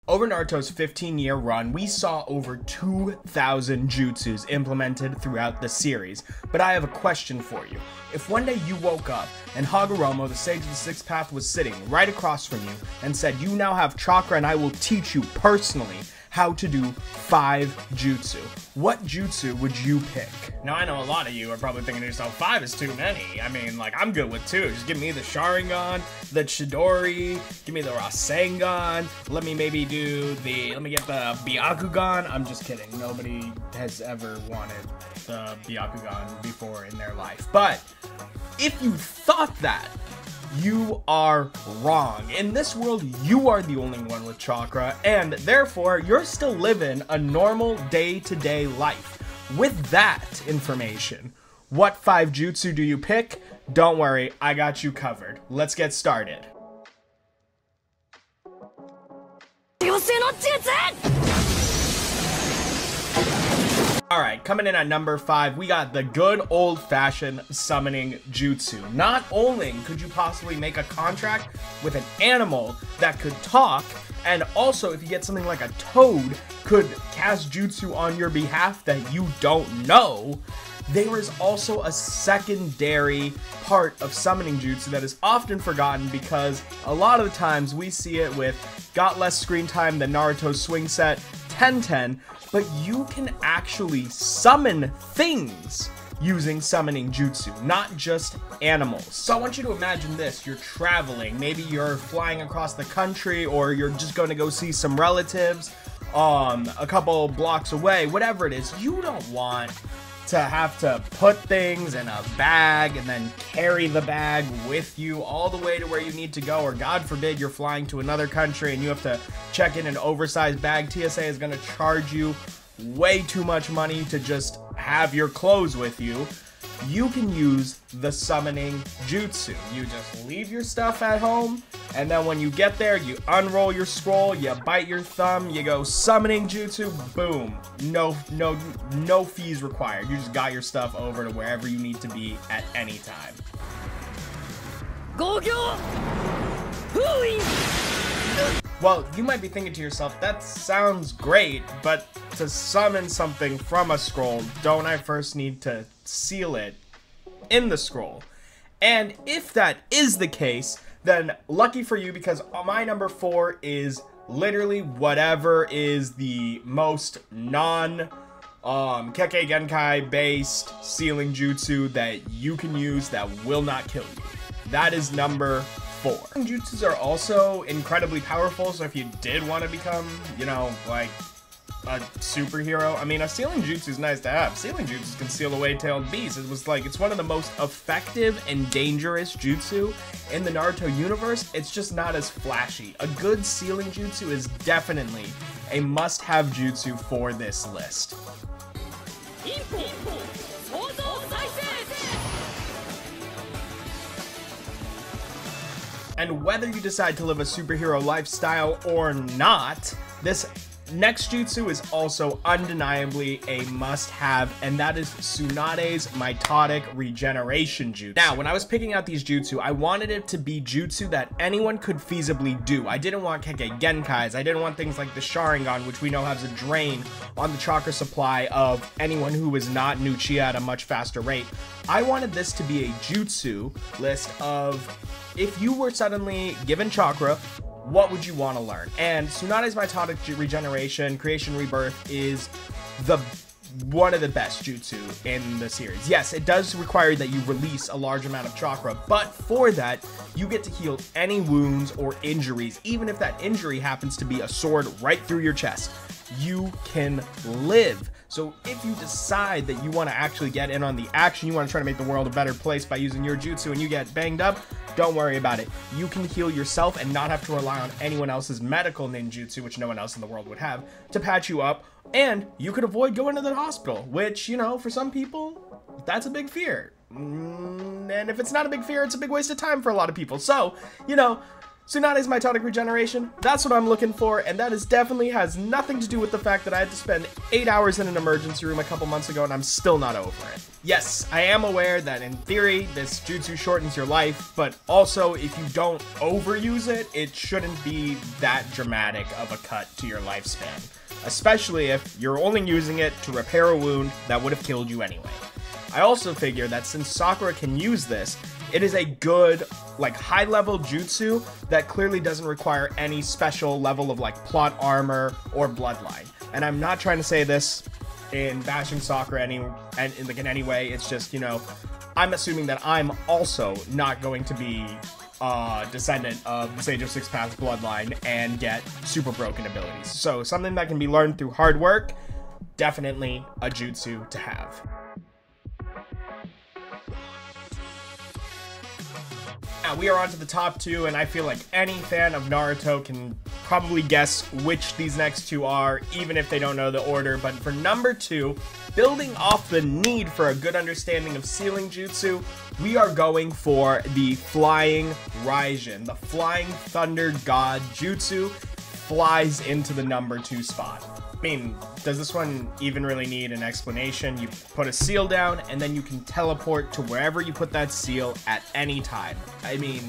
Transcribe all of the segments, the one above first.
Over Naruto's 15-year run, we saw over 2,000 jutsus implemented throughout the series. But I have a question for you. If one day you woke up and Hagoromo, the sage of the sixth path, was sitting right across from you and said, "You now have chakra and I will teach you personally how to do 5 jutsu," what jutsu would you pick? Now, I know a lot of you are probably thinking to yourself, 5 is too many. I mean, like, I'm good with 2. Just give me the Sharingan, the Chidori, give me the Rasengan, let me get the Byakugan. I'm just kidding. Nobody has ever wanted the Byakugan before in their life. But if you thought that, you are wrong. In this world, you are the only one with chakra, and therefore, you're still living a normal day-to-day life. With that information, what 5 jutsu do you pick? Don't worry, I got you covered. Let's get started. Alright, coming in at number 5, we got the good old-fashioned summoning jutsu. Not only could you possibly make a contract with an animal that could talk, and also if you get something like a toad, could cast jutsu on your behalf that you don't know, there is also a secondary part of summoning jutsu that is often forgotten because a lot of the times we see it with got less screen time than Naruto's swing set, 10-10, but you can actually summon things using summoning jutsu, not just animals. So I want you to imagine this. You're traveling, maybe you're flying across the country, or you're just going to go see some relatives a couple blocks away, whatever it is. You don't want to have to put things in a bag and then carry the bag with you all the way to where you need to go, or God forbid you're flying to another country and you have to check in an oversized bag. TSA is going to charge you way too much money to just have your clothes with you. You can use the summoning jutsu. You just leave your stuff at home, and then when you get there, you unroll your scroll, you bite your thumb, you go summoning jutsu, boom. No fees required. You just got your stuff over to wherever you need to be at any time. Well, you might be thinking to yourself, that sounds great, but to summon something from a scroll, don't I first need to seal it in the scroll? And if that is the case, then lucky for you, because my number 4 is literally whatever is the most non Kekkei Genkai based sealing jutsu that you can use that will not kill you. That is number 4. Jutsus are also incredibly powerful, so if you did want to become, like a superhero, I mean, a sealing jutsu is nice to have. Sealing jutsus can seal away tailed beasts. It's one of the most effective and dangerous jutsu in the Naruto universe. It's just not as flashy. A good sealing jutsu is definitely a must-have jutsu for this list. And whether you decide to live a superhero lifestyle or not, this next jutsu is also undeniably a must-have, and that is Tsunade's Mitotic Regeneration jutsu. Now, when I was picking out these jutsu, I wanted it to be jutsu that anyone could feasibly do. I didn't want Kekkei Genkais. I didn't want things like the Sharingan, which we know has a drain on the chakra supply of anyone who is not Nuchiya at a much faster rate. I wanted this to be a jutsu list of, if you were suddenly given chakra, what would you want to learn? And Tsunade's Mitotic Regeneration, Creation Rebirth, is one of the best jutsu in the series. Yes, it does require that you release a large amount of chakra, but for that, you get to heal any wounds or injuries, even if that injury happens to be a sword right through your chest. You can live. So if you decide that you want to actually get in on the action, you want to try to make the world a better place by using your jutsu, and you get banged up, don't worry about it. You can heal yourself and not have to rely on anyone else's medical ninjutsu, which no one else in the world would have, to patch you up, and you could avoid going to the hospital, which, for some people, that's a big fear. And if it's not a big fear, it's a big waste of time for a lot of people. So, Tsunade's Mitotic Regeneration, that's what I'm looking for, and that is definitely has nothing to do with the fact that I had to spend 8 hours in an emergency room a couple months ago and I'm still not over it. Yes, I am aware that in theory, this jutsu shortens your life, but also if you don't overuse it, it shouldn't be that dramatic of a cut to your lifespan. Especially if you're only using it to repair a wound that would have killed you anyway. I also figure that since Sakura can use this, it is a good, like, high-level jutsu that clearly doesn't require any special level of, like, plot armor or bloodline. And I'm not trying to say this in bashing Sakura in any way. It's just, you know, I'm assuming that I'm also not going to be a descendant of the Sage of Six Paths bloodline and get super broken abilities. So something that can be learned through hard work, definitely a jutsu to have. Now, we are on to the top two, and I feel like any fan of Naruto can probably guess which these next two are, even if they don't know the order. But for number 2, building off the need for a good understanding of sealing jutsu, we are going for the Flying Raijin. The Flying Thunder God Jutsu flies into the number 2 spot. I mean, does this one even really need an explanation? You put a seal down, and then you can teleport to wherever you put that seal at any time. I mean,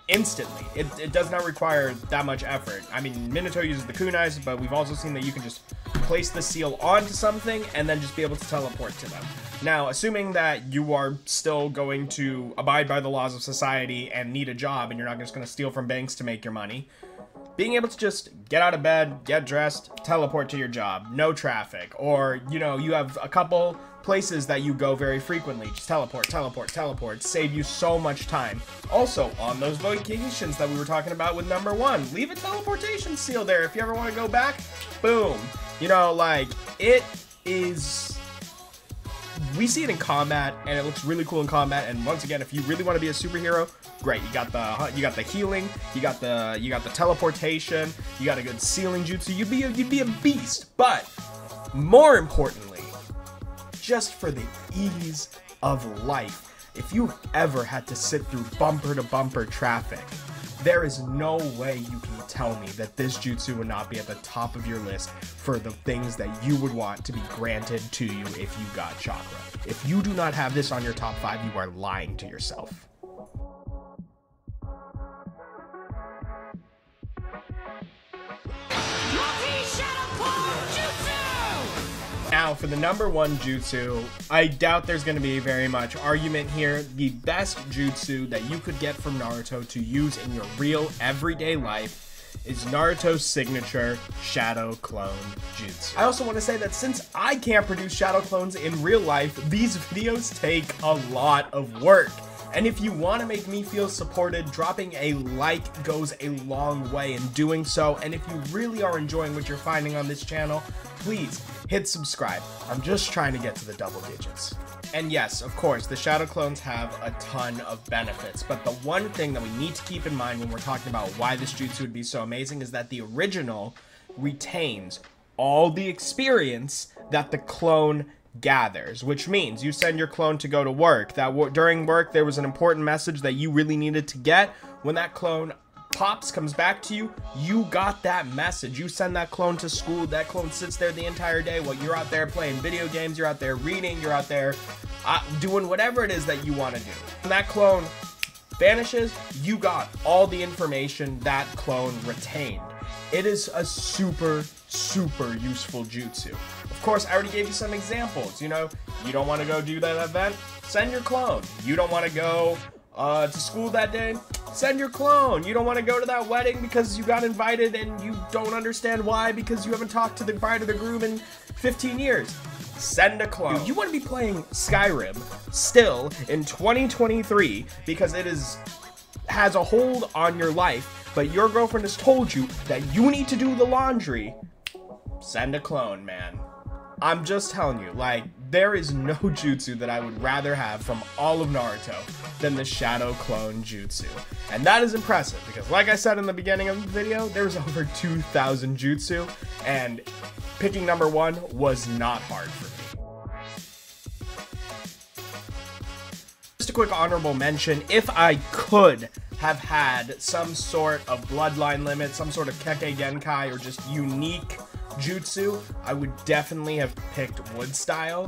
instantly. It does not require that much effort. I mean, Minato uses the kunais, but we've also seen that you can just place the seal onto something and then just be able to teleport to them. Now, assuming that you are still going to abide by the laws of society and need a job, and you're not just going to steal from banks to make your money, being able to just get out of bed, get dressed, teleport to your job, no traffic, or, you know, you have a couple places that you go very frequently, just teleport, save you so much time. Also, on those vacations that we were talking about with number 1, leave a teleportation seal there if you ever want to go back, boom. You know, like, it is... We see it in combat, and it looks really cool in combat. And once again, if you really want to be a superhero, great. You got the healing, you got the teleportation, you got a good sealing jutsu. You'd be a beast. But more importantly, just for the ease of life, if you ever had to sit through bumper to bumper traffic, there is no way you can tell me that this jutsu would not be at the top of your list for the things that you would want to be granted to you if you got chakra. If you do not have this on your top 5, you are lying to yourself. Now, for the number 1 jutsu, I doubt there's going to be very much argument here. The best jutsu that you could get from Naruto to use in your real everyday life is Naruto's signature Shadow Clone Jutsu. I also want to say that since I can't produce shadow clones in real life, these videos take a lot of work. And if you want to make me feel supported, dropping a like goes a long way in doing so. And if you really are enjoying what you're finding on this channel, please hit subscribe. I'm just trying to get to the double digits. And yes, of course, the shadow clones have a ton of benefits, but the one thing that we need to keep in mind when we're talking about why this jutsu would be so amazing is that the original retains all the experience that the clone gathers, which means you send your clone to go to work. During work, there was an important message that you really needed to get. When that clone comes back to you, you got that message. You send that clone to school, that clone sits there the entire day while you're out there playing video games, you're out there reading, you're out there doing whatever it is that you want to do. When that clone vanishes, you got all the information that clone retained. It is a super useful jutsu. Of course, I already gave you some examples. You know, you don't want to go do that event, send your clone. You don't want to go to school that day, send your clone. You don't want to go to that wedding because you got invited and you don't understand why because you haven't talked to the bride or the groom in 15 years. Send a clone. You want to be playing Skyrim still in 2023 because it has a hold on your life, but your girlfriend has told you that you need to do the laundry. Send a clone, man. I'm just telling you, like, there is no jutsu that I would rather have from all of Naruto than the Shadow Clone Jutsu. And that is impressive because, like I said in the beginning of the video, there's over 2,000 jutsu, and picking number 1 was not hard for me. Just a quick honorable mention, if I could have had some sort of bloodline limit, some sort of Kekkei Genkai, or just unique jutsu, I would definitely have picked wood style.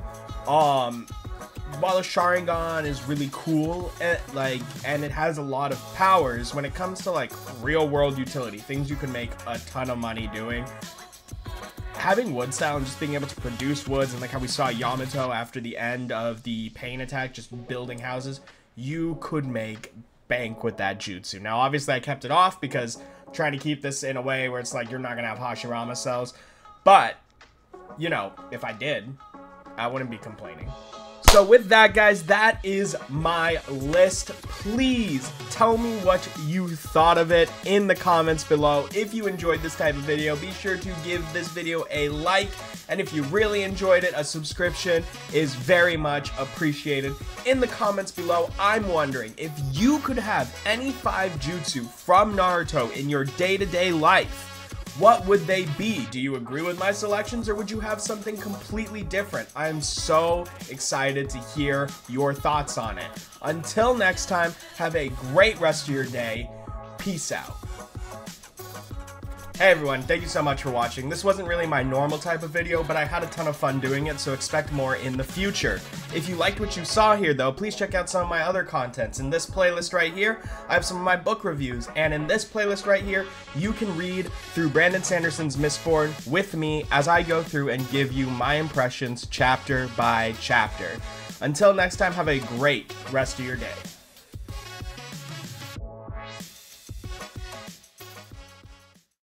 While the Sharingan is really cool, and it has a lot of powers, when it comes to like real world utility, things you can make a ton of money doing, having wood style and just being able to produce woods, and like how we saw Yamato after the end of the pain attack just building houses, you could make bank with that jutsu. Now obviously I kept it off because I'm trying to keep this in a way where it's like you're not gonna have Hashirama cells, but you know, if I did, I wouldn't be complaining. So with that, guys, that is my list. Please tell me what you thought of it in the comments below. If you enjoyed this type of video, be sure to give this video a like. And if you really enjoyed it, a subscription is very much appreciated. In the comments below, I'm wondering if you could have any 5 jutsu from Naruto in your day-to-day life, what would they be? Do you agree with my selections, or would you have something completely different? I'm so excited to hear your thoughts on it. Until next time, have a great rest of your day. Peace out. Hey everyone, thank you so much for watching. This wasn't really my normal type of video, but I had a ton of fun doing it, so expect more in the future. If you liked what you saw here though, please check out some of my other contents. In this playlist right here, I have some of my book reviews, and in this playlist right here, you can read through Brandon Sanderson's Mistborn with me as I go through and give you my impressions chapter by chapter. Until next time, have a great rest of your day.